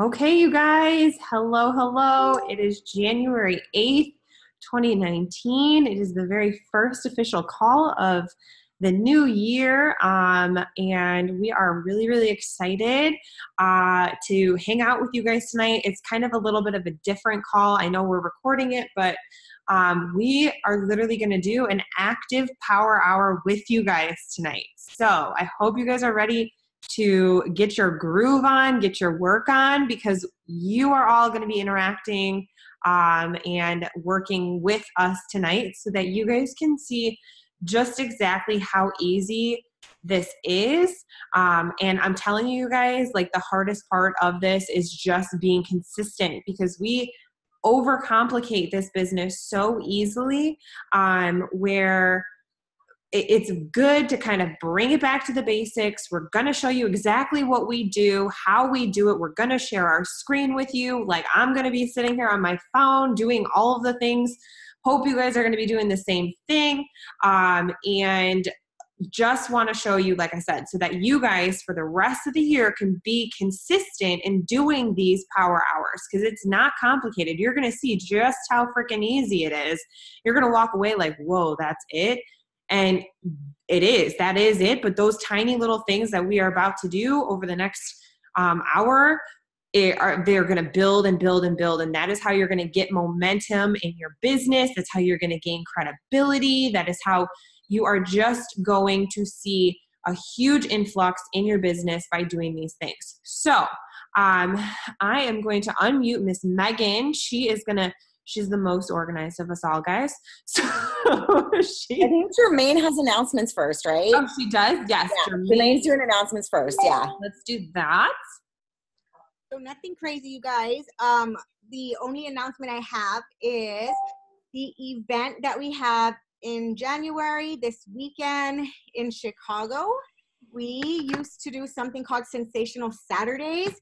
Okay, you guys. Hello, hello. It is January 8th, 2019. It is the very first official call of the new year. And we are really, really excited to hang out with you guys tonight. It's kind of a little bit of a different call. I know we're recording it, but we are literally going to do an active power hour with you guys tonight. So I hope you guys are ready to get your groove on, get your work on, because you are all going to be interacting and working with us tonight so that you guys can see just exactly how easy this is. And I'm telling you guys, like, the hardest part of this is just being consistent, because we overcomplicate this business so easily, where it's good to kind of bring it back to the basics. We're going to show you exactly what we do, how we do it. We're going to share our screen with you. Like, I'm going to be sitting here on my phone doing all of the things. Hope you guys are going to be doing the same thing. And just want to show you, like I said, so that you guys for the rest of the year can be consistent in doing these power hours, because it's not complicated. You're going to see just how freaking easy it is. You're going to walk away like, whoa, that's it. And that is it. But those tiny little things that we are about to do over the next hour, they're going to build and build and build. And that is how you're going to get momentum in your business. That's how you're going to gain credibility. That is how you are just going to see a huge influx in your business by doing these things. So I am going to unmute Miss Megan. She's the most organized of us all, guys. So I think Jermaine has announcements first, right? Oh, she does? Yes. Yeah, Jermaine's doing announcements first, yeah. Let's do that. So nothing crazy, you guys. The only announcement I have is the event that we have in January this weekend in Chicago. We used to do something called Sensational Saturdays.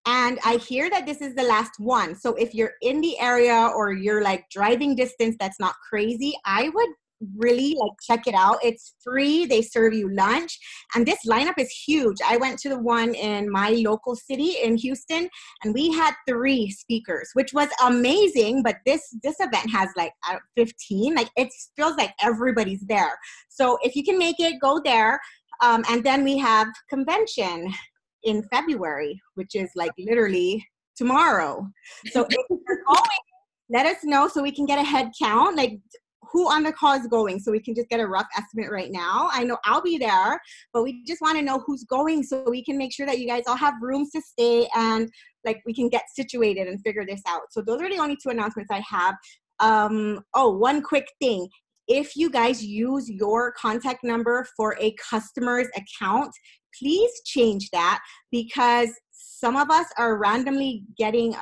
And I hear that this is the last one. So if you're in the area or you're like driving distance, that's not crazy, I would really check it out. It's free. They serve you lunch. And this lineup is huge. I went to the one in my local city in Houston, and we had 3 speakers, which was amazing. But this event has 15. It feels like everybody's there. So if you can make it, go there. And then we have convention in February, which is literally tomorrow. So if you're going, let us know so we can get a head count, who on the call is going, so we can just get a rough estimate right now. I know I'll be there, but we just want to know who's going so we can make sure that you guys all have rooms to stay and we can get situated and figure this out. So those are the only 2 announcements I have. One quick thing. If you guys use your contact number for a customer's account, please change that, because some of us are randomly getting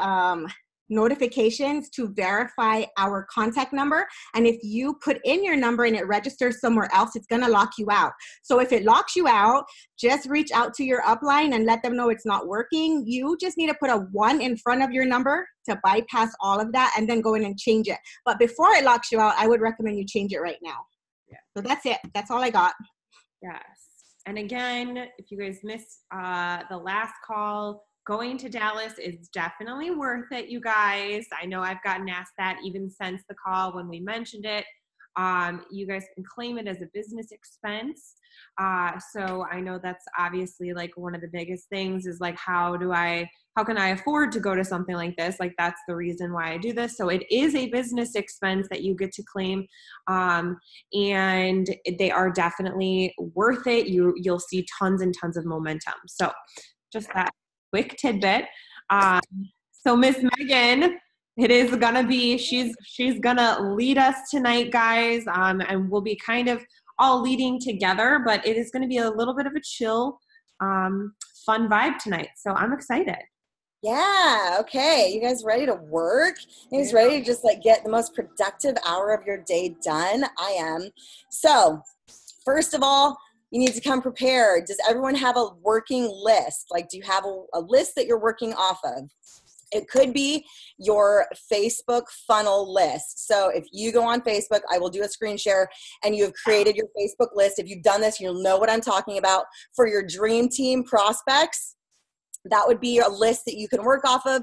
notifications to verify our contact number. And if you put in your number and it registers somewhere else, it's going to lock you out. So if it locks you out, just reach out to your upline and let them know it's not working. You just need to put a 1 in front of your number to bypass all of that and then go in and change it. But before it locks you out, I would recommend you change it right now. Yeah. So that's it. That's all I got. Yes. And again, if you guys missed the last call, going to Dallas is definitely worth it, you guys. I know I've gotten asked that even since the call when we mentioned it. You guys can claim it as a business expense. So I know that's obviously one of the biggest things is how can I afford to go to something like this? That's the reason why I do this. So it is a business expense that you get to claim. And they are definitely worth it. You'll see tons and tons of momentum. So just that quick tidbit. So Miss Megan, it is gonna be, she's gonna lead us tonight, guys, and we'll be kind of all leading together, but it is gonna be a little bit of a chill, fun vibe tonight. So I'm excited. Yeah, okay. You guys ready to work? You guys ready to just get the most productive hour of your day done? I am. So first of all, you need to come prepared. Does everyone have a working list? Do you have a list that you're working off of? It could be your Facebook funnel list. So if you go on Facebook, I will do a screen share, and you have created your Facebook list. If you've done this, you'll know what I'm talking about. For your dream team prospects, That would be a list that you can work off of.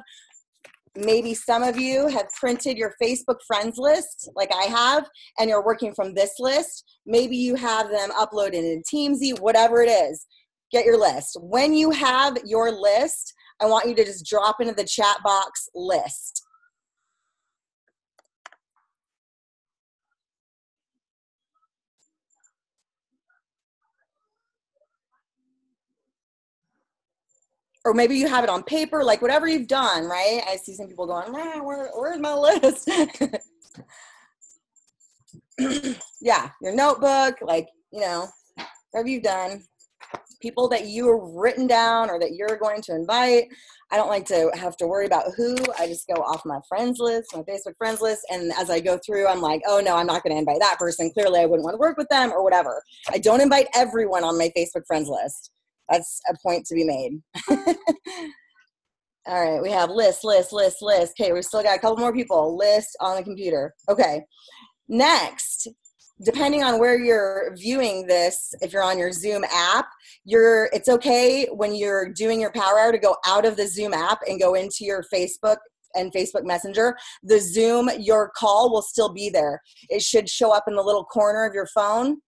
Maybe some of you have printed your Facebook friends list like I have, and you're working from this list. Maybe you have them uploaded in Teamsy, whatever it is. Get your list. When you have your list, I want you to just drop into the chat box list. Or maybe you have it on paper, like whatever you've done, right? I see some people going, where's my list? Yeah, your notebook, like, you know, whatever you've done. People that you have written down or that you're going to invite. I don't like to have to worry about who. I just go off my friends list, my Facebook friends list. And as I go through, I'm like, oh no, I'm not going to invite that person. Clearly I wouldn't want to work with them or whatever. I don't invite everyone on my Facebook friends list. That's a point to be made. All right, we have list. Okay, we still got a couple more people. List on the computer. Okay, next, depending on where you're viewing this, if you're on your Zoom app, it's okay when you're doing your power hour to go out of the Zoom app and go into your Facebook and Facebook Messenger. The Zoom, your call will still be there. It should show up in the little corner of your phone.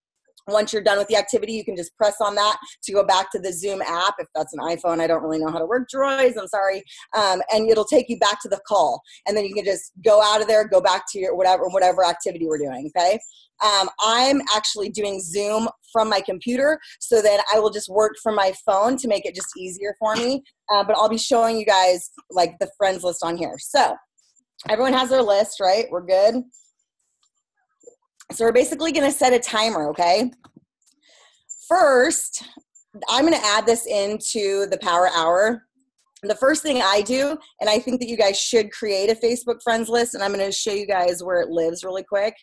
Once you're done with the activity, you can just press on that to go back to the Zoom app. If that's an iPhone, I don't really know how to work droids, I'm sorry. And it'll take you back to the call. And then you can just go out of there, go back to your whatever activity we're doing, okay? I'm actually doing Zoom from my computer, so that I will just work from my phone to make it just easier for me. But I'll be showing you guys like the friends list on here. So everyone has their list, right? We're good. So we're basically going to set a timer, okay? First, I'm going to add this into the power hour. The first thing I do, and I think that you guys should create a Facebook friends list, and I'm going to show you guys where it lives really quick.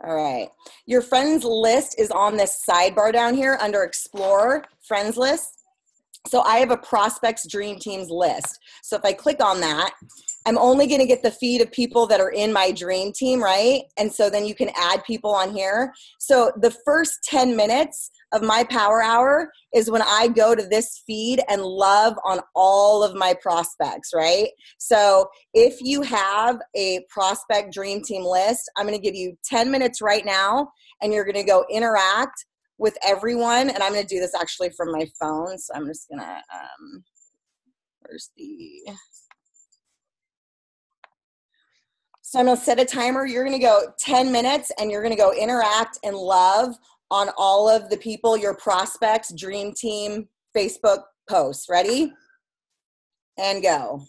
All right, your friends list is on this sidebar down here under Explore, friends list. So I have a prospects dream teams list. So if I click on that, I'm only going to get the feed of people that are in my dream team, right? And so then you can add people on here. So the first 10 minutes of my power hour is when I go to this feed and love on all of my prospects, right? So if you have a prospect dream team list, I'm going to give you 10 minutes right now, and you're going to go interact with everyone. And I'm going to do this actually from my phone. So I'm just going to, so I'm going to set a timer. You're going to go 10 minutes and you're going to go interact and love on all of the people, your prospects, dream team, Facebook posts. Ready? And go.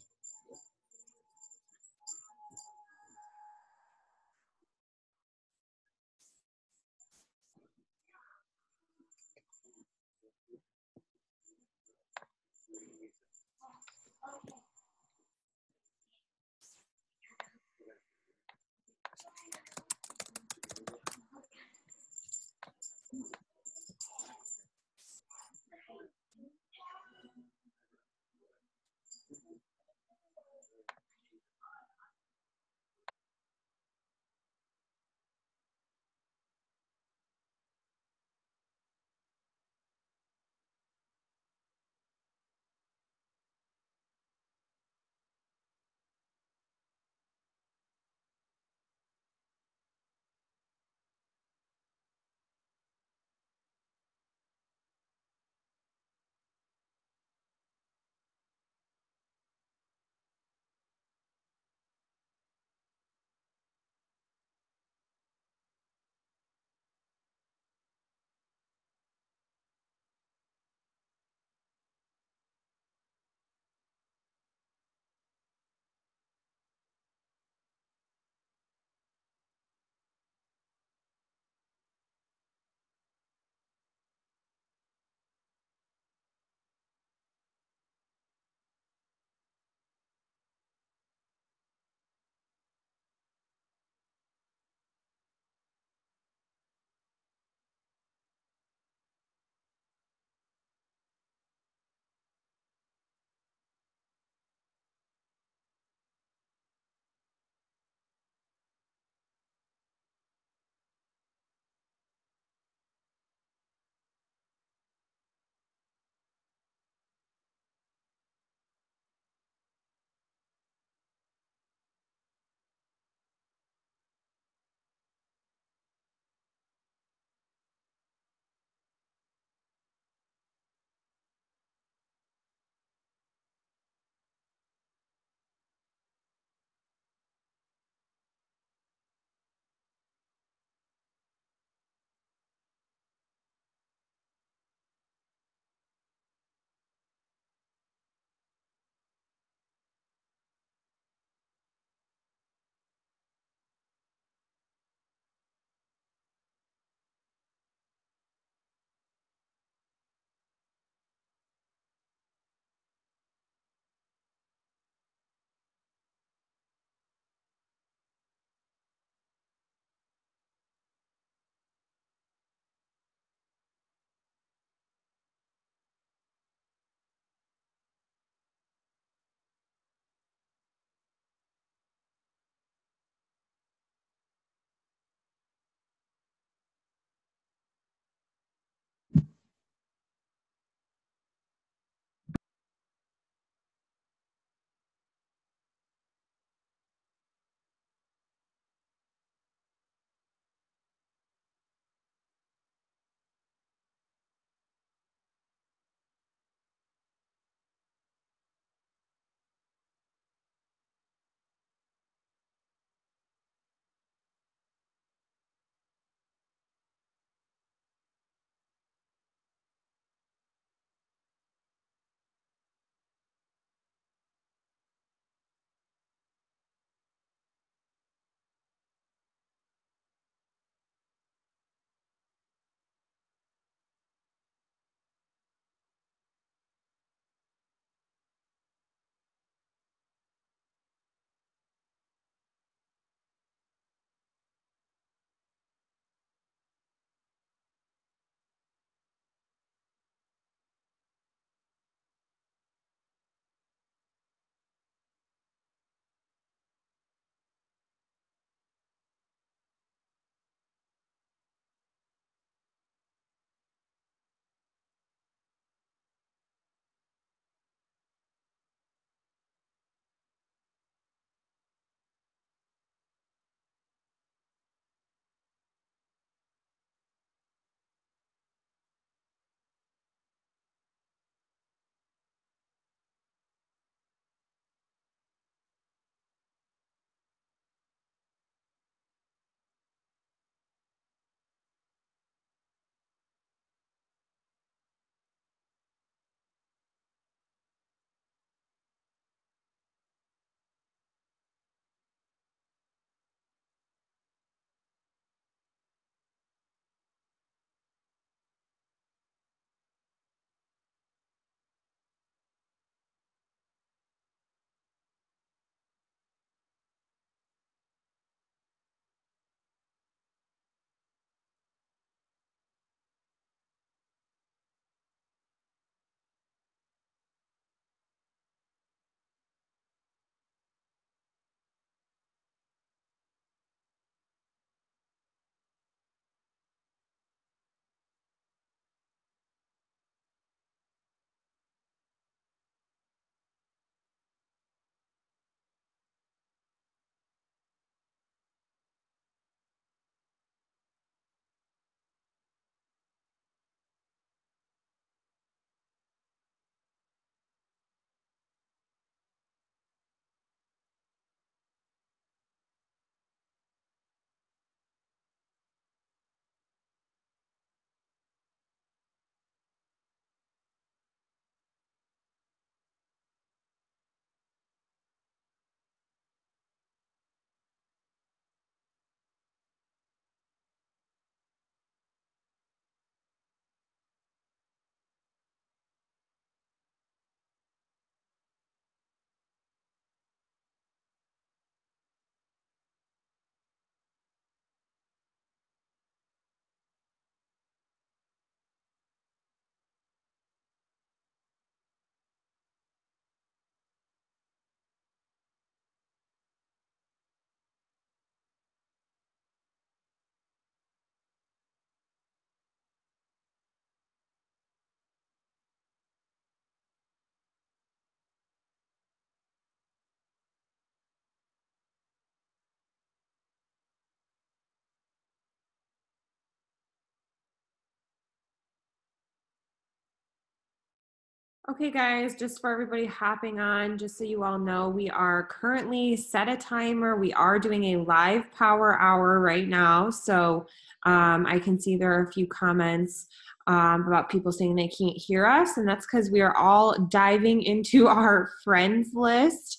Okay, guys, just for everybody hopping on, just so you all know, we are currently set a timer. We are doing a live power hour right now. So I can see there are a few comments about people saying they can't hear us. And that's because we are all diving into our friends list,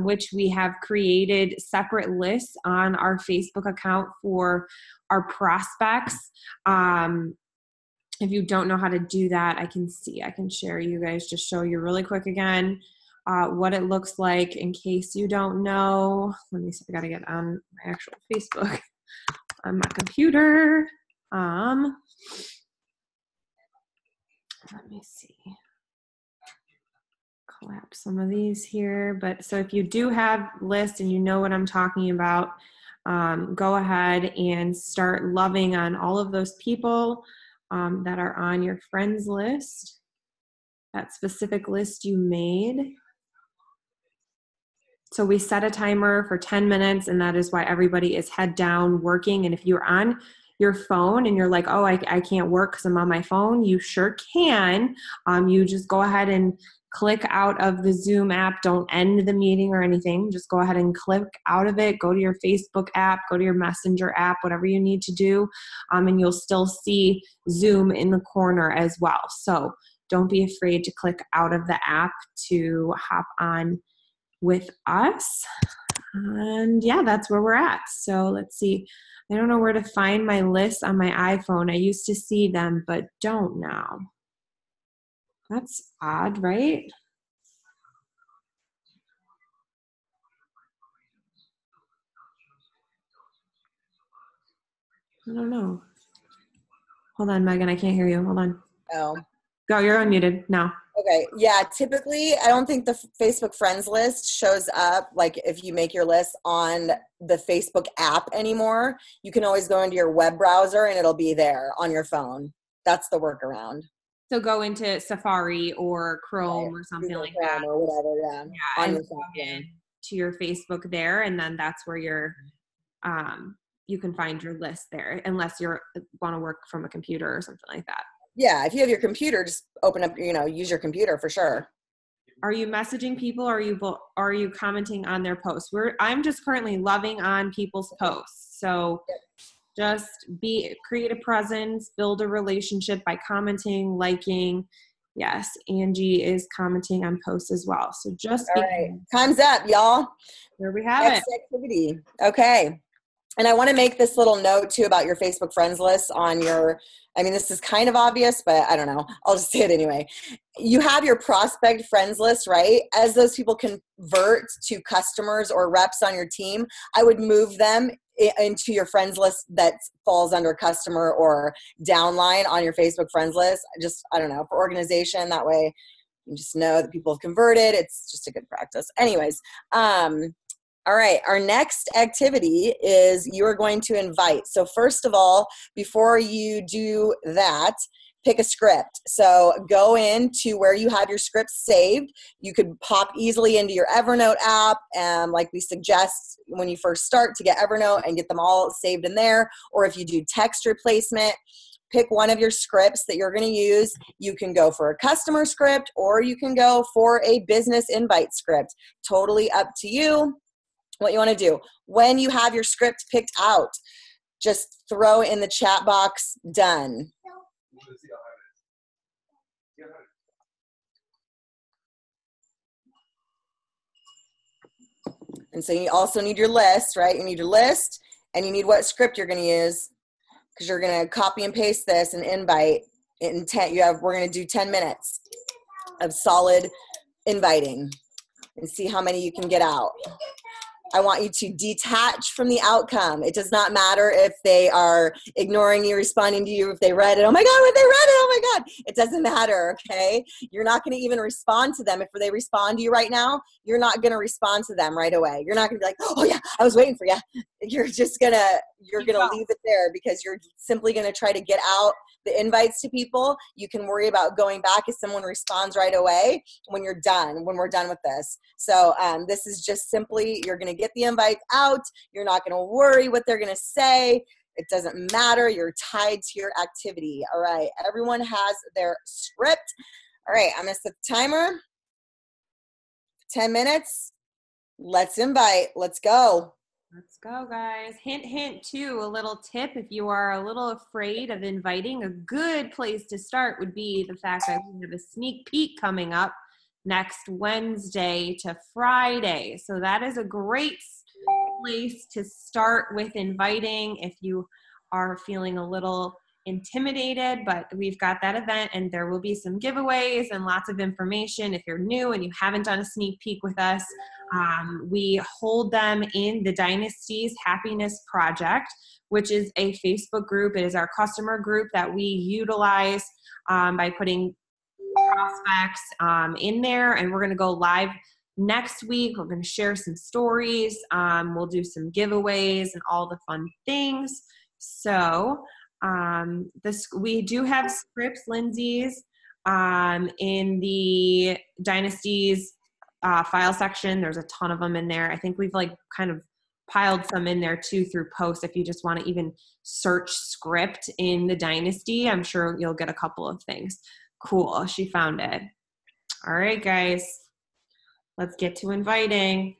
which we have created separate lists on our Facebook account for our prospects. If you don't know how to do that, I can share you guys, just show you really quick again what it looks like in case you don't know. Let me see, I gotta get on my actual Facebook on my computer. Let me see, collapse some of these here. But so if you do have lists and you know what I'm talking about, go ahead and start loving on all of those people that are on your friends list, that specific list you made. So we set a timer for 10 minutes, and that is why everybody is head down working. And if you're on your phone and you're like, oh, I can't work because I'm on my phone, you sure can. You just go ahead and click out of the Zoom app. Don't end the meeting or anything. Just go ahead and click out of it. Go to your Facebook app, go to your Messenger app, whatever you need to do. And you'll still see Zoom in the corner as well. So don't be afraid to click out of the app to hop on with us. And yeah, that's where we're at. So let's see. I don't know where to find my list on my iPhone. I used to see them, but don't now. That's odd, right? I don't know. Hold on, Megan. I can't hear you. Hold on. Oh. Go. You're unmuted now. Okay. Yeah. Typically, I don't think the Facebook friends list shows up. Like if you make your list on the Facebook app anymore, you can always go into your web browser and it'll be there on your phone. That's the workaround. So go into Safari or Chrome or something like that. Or whatever, yeah. Yeah, and log in to your Facebook there, and then that's where you can find your list there, unless you want to work from a computer or something like that. Yeah, if you have your computer, just open up, use your computer for sure. Are you messaging people, or are you commenting on their posts? I'm just currently loving on people's posts. So just create a presence, build a relationship by commenting, liking. Yes, Angie is commenting on posts as well. So just all right. Time's up, y'all. There we have Next activity. Okay. And I want to make this little note too about your Facebook friends list on your, this is kind of obvious, but I don't know. I'll just say it anyway. You have your prospect friends list, right? As those people convert to customers or reps on your team, I would move them into your friends list that falls under customer or downline on your Facebook friends list. Just, I don't know, for organization, that way you just know that people have converted. It's just a good practice. Anyways, all right, our next activity is you are going to invite. So first of all, before you do that, pick a script. So go into where you have your scripts saved. You could pop easily into your Evernote app, like we suggest when you first start to get Evernote and get them all saved in there. Or if you do text replacement, pick one of your scripts that you're going to use. You can go for a customer script or you can go for a business invite script. Totally up to you what you want to do. When you have your script picked out, just throw in the chat box, done. And so you also need your list, right? You need your list and you need what script you're going to use, because you're going to copy and paste this and invite intent. We're going to do 10 minutes of solid inviting and see how many you can get out. I want you to detach from the outcome. It does not matter if they are ignoring you, responding to you, if they read it. Oh my God, when they read it, oh my God. It doesn't matter, okay? You're not going to even respond to them. If they respond to you right now, you're not going to respond to them right away. You're not going to be like, oh yeah, I was waiting for you. You're going to leave it there because you're simply going to try to get out the invites to people. You can worry about going back if someone responds right away when we're done with this. So this is just simply, you're going to get the invites out. You're not going to worry what they're going to say. It doesn't matter. You're tied to your activity. All right. Everyone has their script. All right, I'm gonna set the timer. 10 minutes. Let's invite. Let's go. Let's go, guys. Hint, hint, too, a little tip. If you are a little afraid of inviting, a good place to start would be the fact that we have a sneak peek coming up next Wednesday to Friday. So that is a great place to start with inviting if you are feeling a little intimidated, but we've got that event and there will be some giveaways and lots of information. If you're new and you haven't done a sneak peek with us, we hold them in the Dynasty's Happiness Project, which is a Facebook group. It is our customer group that we utilize by putting prospects in there, and we're going to go live next week. We're going to share some stories. We'll do some giveaways and all the fun things. So we do have scripts, Lindsay's, in the Dynasty's file section. There's a ton of them in there. I think we've like kind of piled some in there too through posts. If you just want to even search script in the Dynasty, I'm sure you'll get a couple of things. Cool, she found it. All right, guys, let's get to inviting.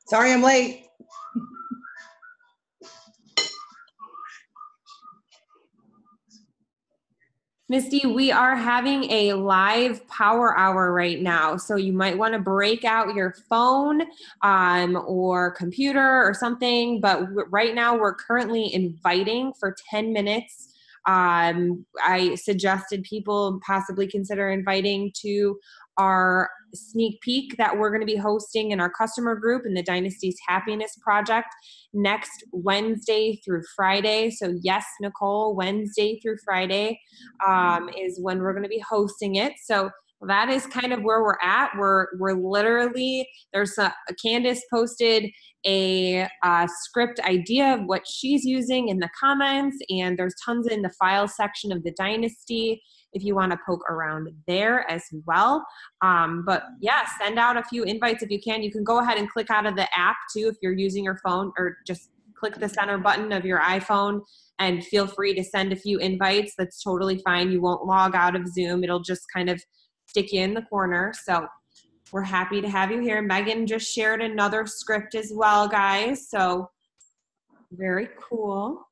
Sorry I'm late. Misty, we are having a live power hour right now. So you might want to break out your phone or computer or something. But right now we're currently inviting for 10 minutes. I suggested people possibly consider inviting to our sneak peek that we're going to be hosting in our customer group in the Dynasty's Happiness Project next Wednesday through Friday. So yes, Nicole, Wednesday through Friday is when we're going to be hosting it. So that is kind of where we're at. We're literally, Candace posted a script idea of what she's using in the comments, and there's tons in the file section of the Dynasty if you want to poke around there as well. But yeah, send out a few invites if you can. You can go ahead and click out of the app too if you're using your phone, or just click the center button of your iPhone and feel free to send a few invites. That's totally fine. You won't log out of Zoom. It'll just kind of stick you in the corner. So we're happy to have you here. Megan just shared another script as well, guys. So very cool.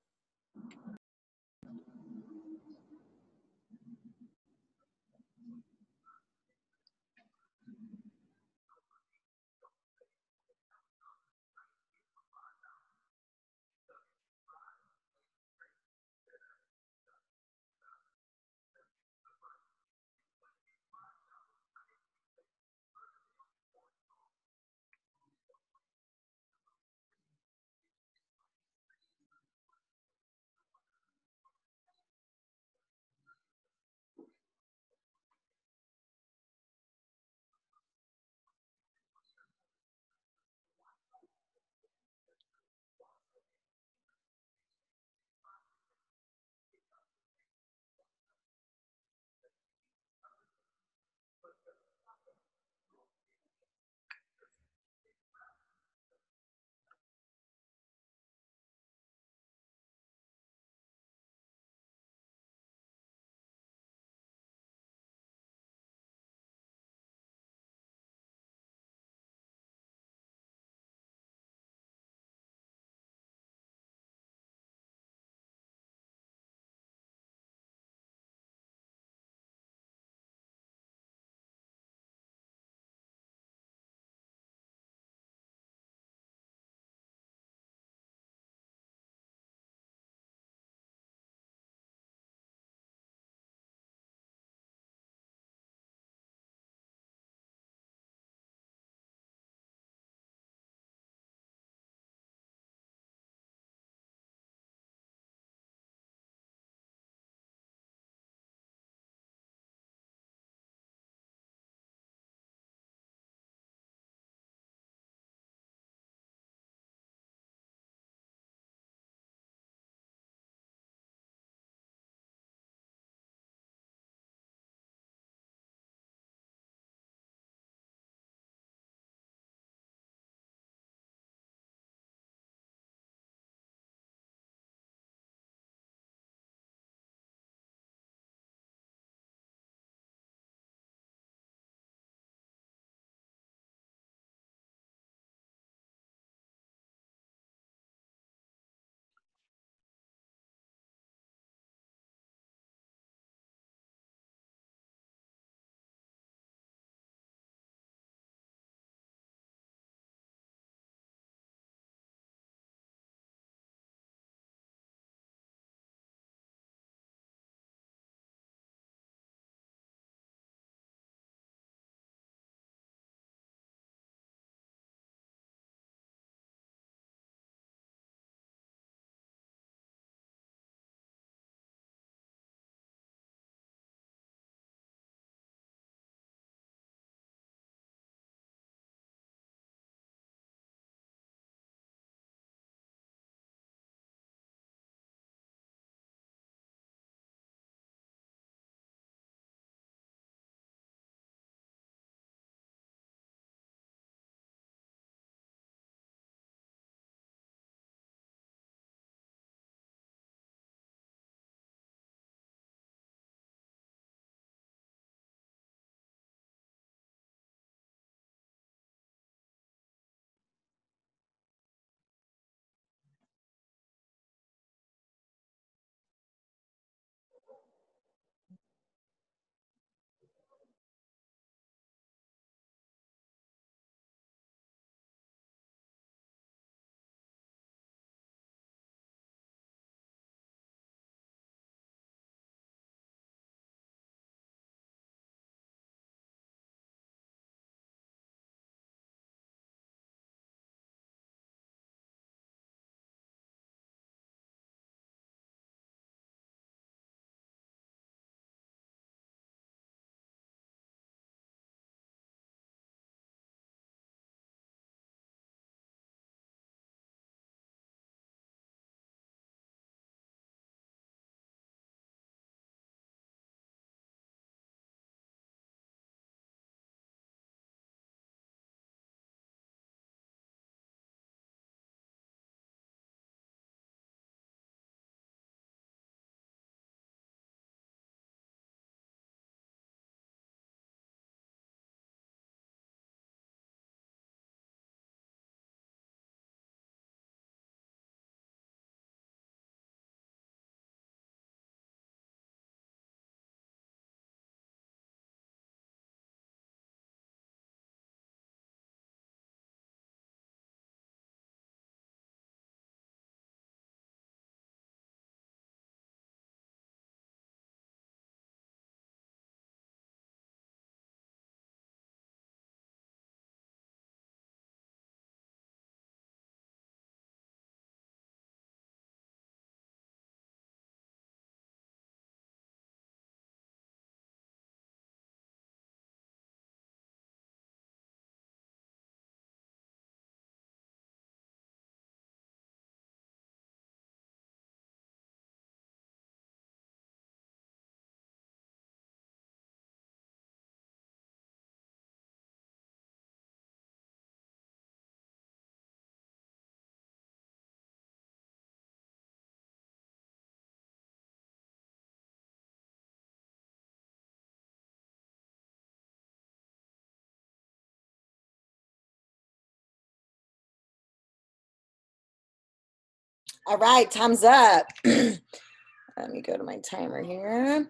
All right, time's up. Let me go to my timer here.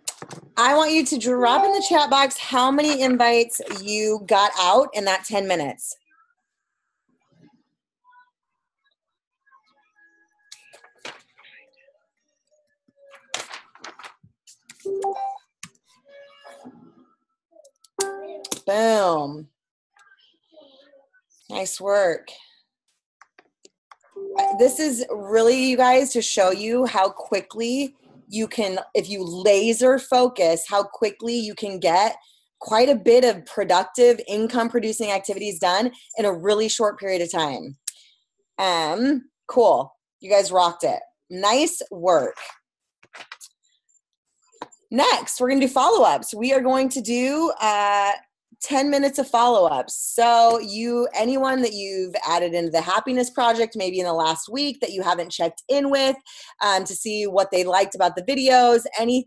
I want you to drop in the chat box how many invites you got out in that 10 minutes. Boom. Nice work. This is really, you guys, to show you how quickly you can, if you laser focus, how quickly you can get quite a bit of productive income producing activities done in a really short period of time. Cool. You guys rocked it. Nice work. Next, we're going to do follow-ups. We are going to do 10 minutes of follow-ups. So anyone that you've added into the happiness project, maybe in the last week that you haven't checked in with to see what they liked about the videos, any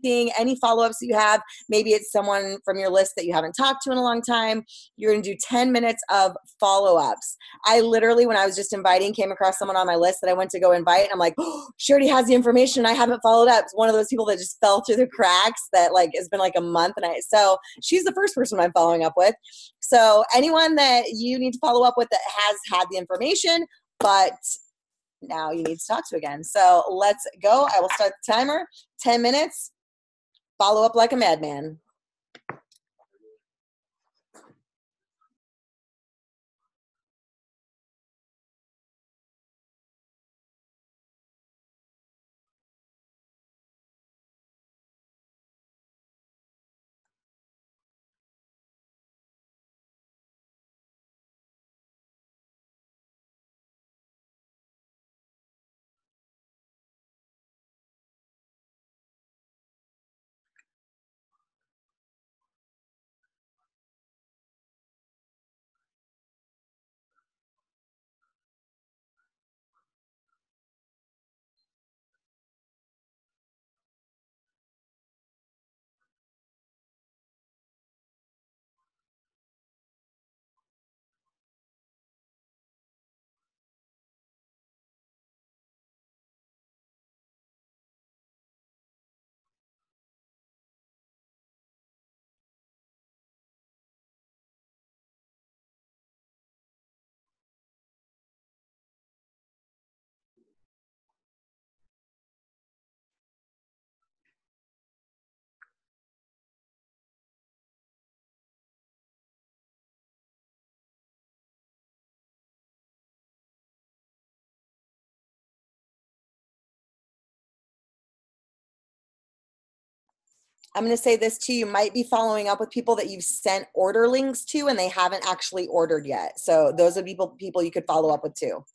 follow-ups that you have, maybe it's someone from your list that you haven't talked to in a long time, you're going to do 10 minutes of follow-ups. I literally, when I was just inviting, came across someone on my list that I went to go invite, and I'm like, oh, she already has the information, I haven't followed up. It's one of those people that just fell through the cracks that like it's been like a month, so she's the first person I'm following up with. So anyone that you need to follow up with that has had the information, but now you need to talk to again. So let's go. I will start the timer. 10 minutes. Follow up like a madman. I'm going to say this too. You might be following up with people that you've sent order links to and they haven't actually ordered yet. So those are people you could follow up with too.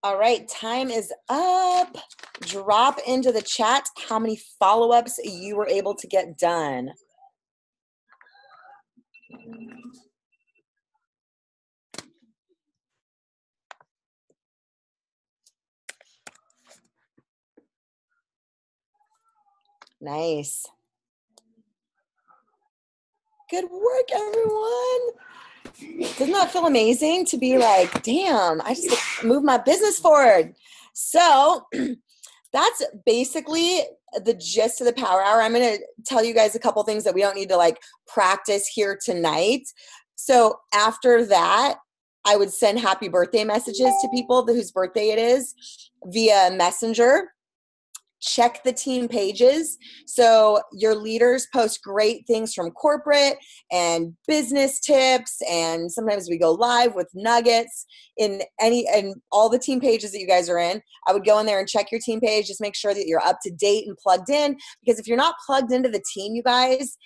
All right, time is up. Drop into the chat how many follow-ups you were able to get done. Nice. Good work, everyone. Doesn't that feel amazing to be like, damn, I just moved my business forward. So that's basically the gist of the power hour. I'm going to tell you guys a couple things that we don't need to like practice here tonight. So after that, I would send happy birthday messages to people whose birthday it is via Messenger. Check the team pages. So your leaders post great things from corporate and business tips, and sometimes we go live with nuggets in all the team pages that you guys are in. I would go in there and check your team page, just make sure that you're up to date and plugged in, because if you're not plugged into the team, you guys,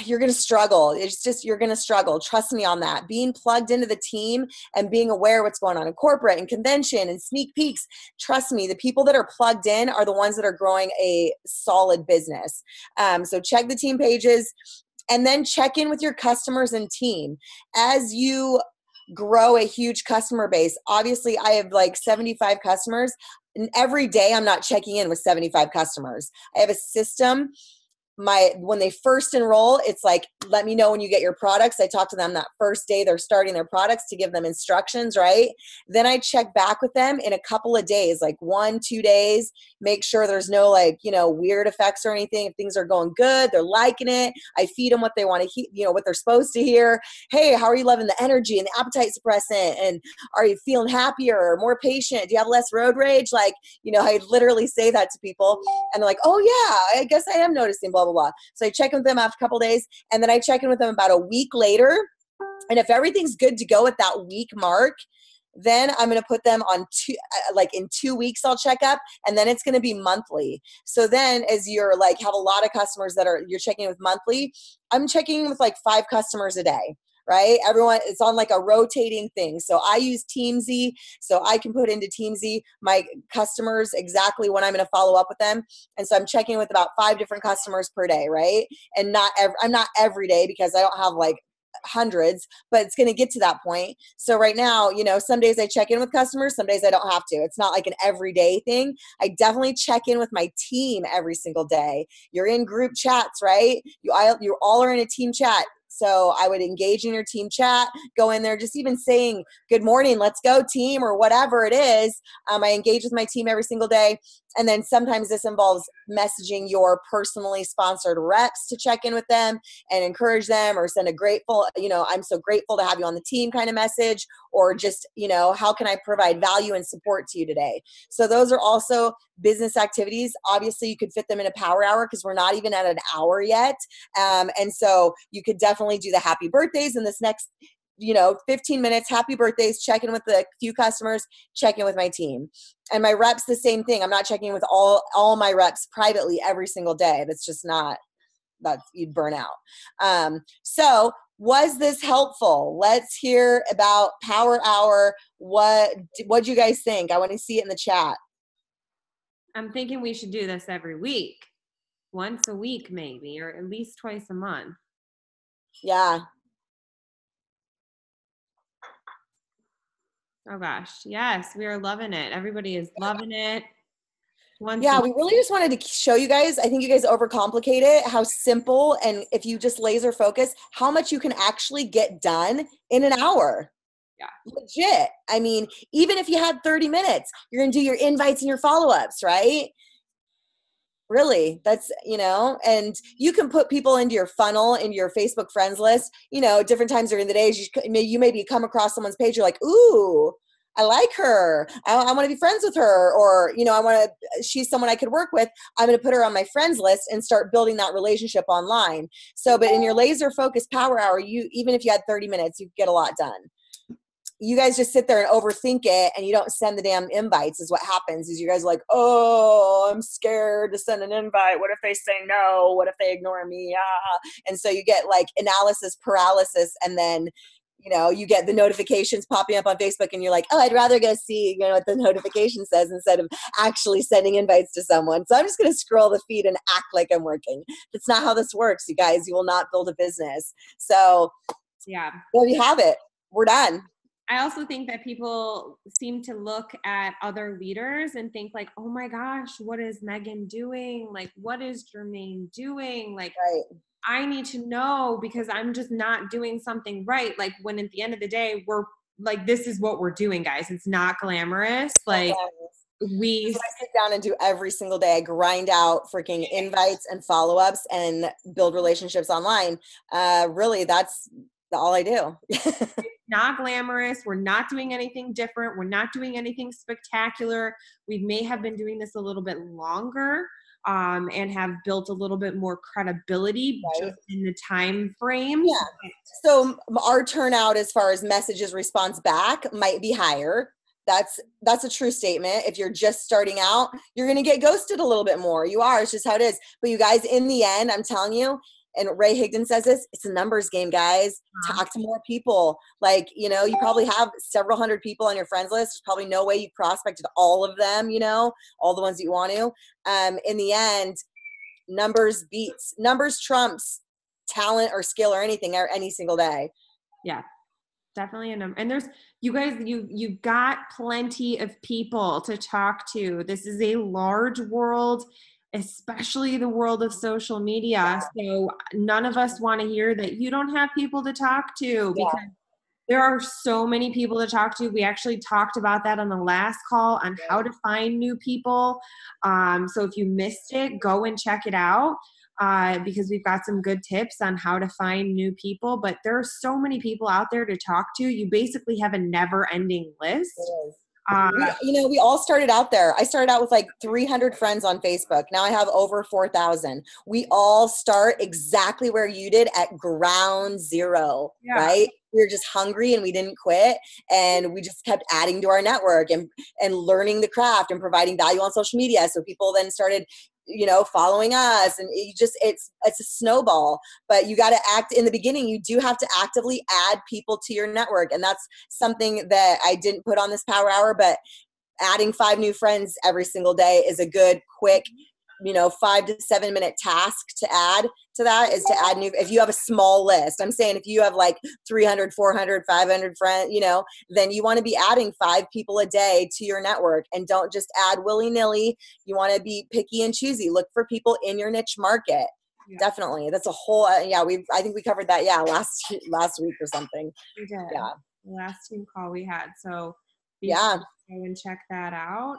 you're going to struggle. You're going to struggle. Trust me on that. Being plugged into the team and being aware of what's going on in corporate and convention and sneak peeks. Trust me, the people that are plugged in are the ones that are growing a solid business. So check the team pages and then check in with your customers and team. As you grow a huge customer base, obviously I have like 75 customers, and every day I'm not checking in with 75 customers. I have a system. When they first enroll, it's like, let me know when you get your products. I talk to them that first day they're starting their products to give them instructions, right? Then I check back with them in a couple of days, like 1-2 days, make sure there's no like, weird effects or anything. If things are going good, they're liking it. I feed them what they want to hear, what they're supposed to hear. Hey, how are you loving the energy and the appetite suppressant? And are you feeling happier or more patient? Do you have less road rage? Like, I literally say that to people and they're like, oh yeah, I guess I am noticing blah, blah, blah. So I check in with them after a couple days, and then I check in with them about a week later. And if everything's good to go at that week mark, then I'm going to put them on in 2 weeks, I'll check up, and then it's going to be monthly. So then as you're like, have a lot of customers you're checking in with monthly, I'm checking in with like 5 customers a day. Right? Everyone, it's on like a rotating thing. So I use Teamsy, so I can put into Teamsy my customers exactly when I'm going to follow up with them. And so I'm checking with about 5 different customers per day, right? And I'm not every day because I don't have like hundreds, but it's going to get to that point. So right now, some days I check in with customers, some days I don't have to. It's not like an everyday thing. I definitely check in with my team every single day. You're in group chats, right? You all are in a team chat. So I would engage in your team chat, go in there, just even saying, good morning, let's go team, or whatever it is. I engage with my team every single day. And then sometimes this involves messaging your personally sponsored reps to check in with them and encourage them, or send a grateful, I'm so grateful to have you on the team kind of message, or just, how can I provide value and support to you today? So those are also business activities. Obviously you could fit them in a power hour because we're not even at an hour yet. And so you could definitely do the happy birthdays in this next 15 minutes, happy birthdays, check in with a few customers, check in with my team. And my reps, the same thing. I'm not checking with all my reps privately every single day. That's just not, you'd burn out. So was this helpful? Let's hear about Power Hour. What do you guys think? I want to see it in the chat. I'm thinking we should do this every week, once a week maybe, or at least twice a month. Yeah. Oh gosh, yes, we are loving it. Everybody is loving it. Yeah, we really just wanted to show you guys, I think you guys overcomplicate it, how simple, and if you just laser focus, how much you can actually get done in an hour. Yeah. Legit. I mean, even if you had 30 minutes, you're going to do your invites and your follow-ups, right? Really, that's, and you can put people into your funnel, into your Facebook friends list, different times during the days. You maybe come across someone's page, you're like, ooh, I like her. I want to be friends with her. Or, she's someone I could work with. I'm going to put her on my friends list and start building that relationship online. So, but in your laser focused power hour, even if you had 30 minutes, you get a lot done. You guys just sit there and overthink it, and you don't send the damn invites. Is what happens is you guys are like, oh, I'm scared to send an invite. What if they say no? What if they ignore me? And so you get like analysis paralysis, and then you know, you get the notifications popping up on Facebook and you're like, oh, I'd rather go see, you know, what the notification says instead of actually sending invites to someone. So I'm just going to scroll the feed and act like I'm working. That's not how this works, you guys. You will not build a business. So yeah, there you have it. We're done. I also think that people seem to look at other leaders and think like, oh my gosh, what is Megan doing? Like, what is Jermaine doing? Like, Right. I need to know because I'm just not doing something right. Like, when at the end of the day, we're like, this is what we're doing, guys. It's not glamorous. Like, That's what I sit down and do every single day. I grind out freaking invites and follow-ups and build relationships online. Really, that's all I do. not glamorous. We're not doing anything different. We're not doing anything spectacular. We may have been doing this a little bit longer and have built a little bit more credibility just in the time frame. Yeah. So our turnout as far as messages response back might be higher. That's a true statement. If you're just starting out, you're going to get ghosted a little bit more. You are. It's just how it is. But you guys, in the end, I'm telling you, and Ray Higdon says this, it's a numbers game, guys. Talk to more people. Like, you know, you probably have several hundred people on your friends list. There's probably no way you prospected all of them, you know, all the ones that you want to. In the end, numbers trumps talent or skill or anything or any single day. Yeah, definitely a number. And there's, you guys, you've got plenty of people to talk to. This is a large world, especially the world of social media. So none of us want to hear that you don't have people to talk to because there are so many people to talk to. We actually talked about that on the last call on how to find new people. So if you missed it, go and check it out because we've got some good tips on how to find new people. But there are so many people out there to talk to. You basically have a never-ending list. We all started out there. I started out with like 300 friends on Facebook. Now I have over 4,000. We all start exactly where you did at ground zero, right? We were just hungry and we didn't quit. And we just kept adding to our network and learning the craft and providing value on social media. So people then started, you know, following us, and it's a snowball. But you got to act in the beginning. You do have to actively add people to your network. And that's something that I didn't put on this power hour, but adding 5 new friends every single day is a good, quick, you know, 5 to 7 minute task to add to that is to add new. If you have a small list, I'm saying if you have like 300, 400, 500 friends, you know, then you want to be adding 5 people a day to your network, and don't just add willy nilly. You want to be picky and choosy. Look for people in your niche market. Yeah. Definitely. That's a whole, I think we covered that. Yeah. Last week or something. We did. Yeah. The last team call we had. So yeah. Go and check that out.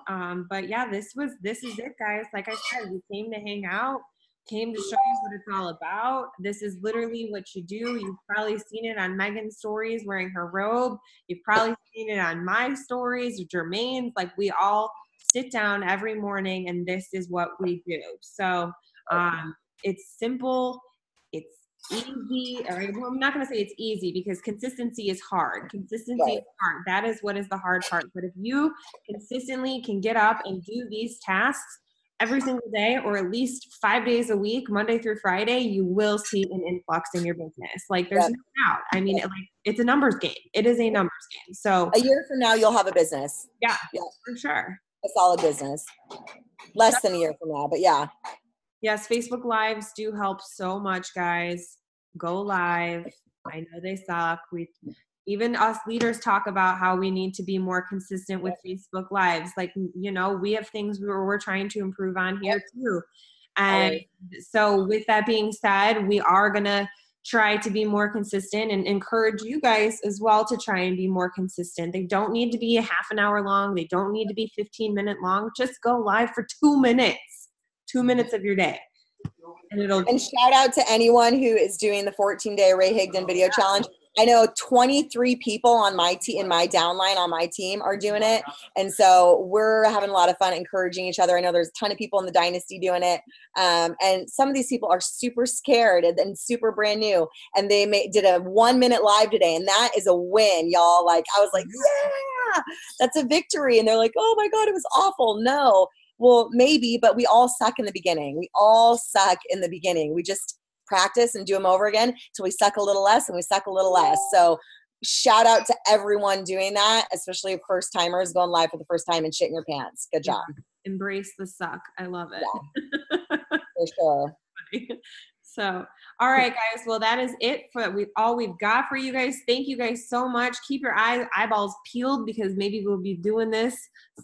But yeah, this is it, guys. Like I said, we came to hang out, came to show you what it's all about. This is literally what you do. You've probably seen it on Megan's stories wearing her robe. You've probably seen it on my stories, Jermaine's. Like, we all sit down every morning and this is what we do. So it's simple. It's easy. Well, I'm not going to say it's easy because consistency is hard. Consistency is hard. That is what is the hard part. But if you consistently can get up and do these tasks every single day, or at least 5 days a week, Monday through Friday, you will see an influx in your business. Like, there's no doubt. I mean, it's a numbers game. It is a numbers game. So a year from now, you'll have a business. Yeah, for sure. A solid business. Less than a year from now, but yeah. Yes, Facebook Lives do help so much, guys. Go live. I know they suck. Even us leaders talk about how we need to be more consistent with Facebook Lives. Like, you know, we have things we're trying to improve on here too. And so with that being said, we are going to try to be more consistent and encourage you guys as well to try and be more consistent. They don't need to be a half an hour long. They don't need to be 15-minute long. Just go live for 2 minutes. 2 minutes of your day. And shout out to anyone who is doing the 14-day Ray Higdon video challenge. I know 23 people on my team, in my downline on my team, are doing it. And so we're having a lot of fun encouraging each other. I know there's a ton of people in the Dynasty doing it. And some of these people are super scared and super brand new. And they did a 1 minute live today. And that is a win, y'all. Like, I was like, yeah, that's a victory. And they're like, oh my God, it was awful. No. Well, maybe, but we all suck in the beginning. We all suck in the beginning. We just practice and do them over again till we suck a little less and we suck a little less. So shout out to everyone doing that, especially first timers going live for the first time and shitting your pants. Good job. Yeah. Embrace the suck. I love it. Yeah, for sure. So, all right, guys. Well, that is it for all we've got for you guys. Thank you guys so much. Keep your eyeballs peeled because maybe we'll be doing this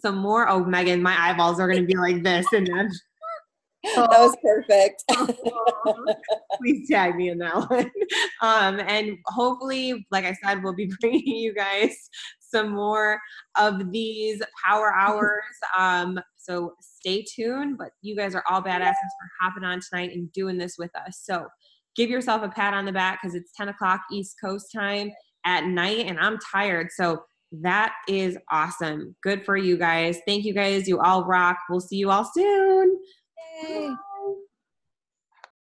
some more. Oh, Megan, my eyeballs are going to be like this, and then that was perfect. please tag me in that one. And hopefully, like I said, we'll be bringing you guys some more of these power hours. So stay tuned, but you guys are all badasses for hopping on tonight and doing this with us. So give yourself a pat on the back because it's 10 o'clock East Coast time at night and I'm tired. So that is awesome. Good for you guys. Thank you guys. You all rock. We'll see you all soon. Yay.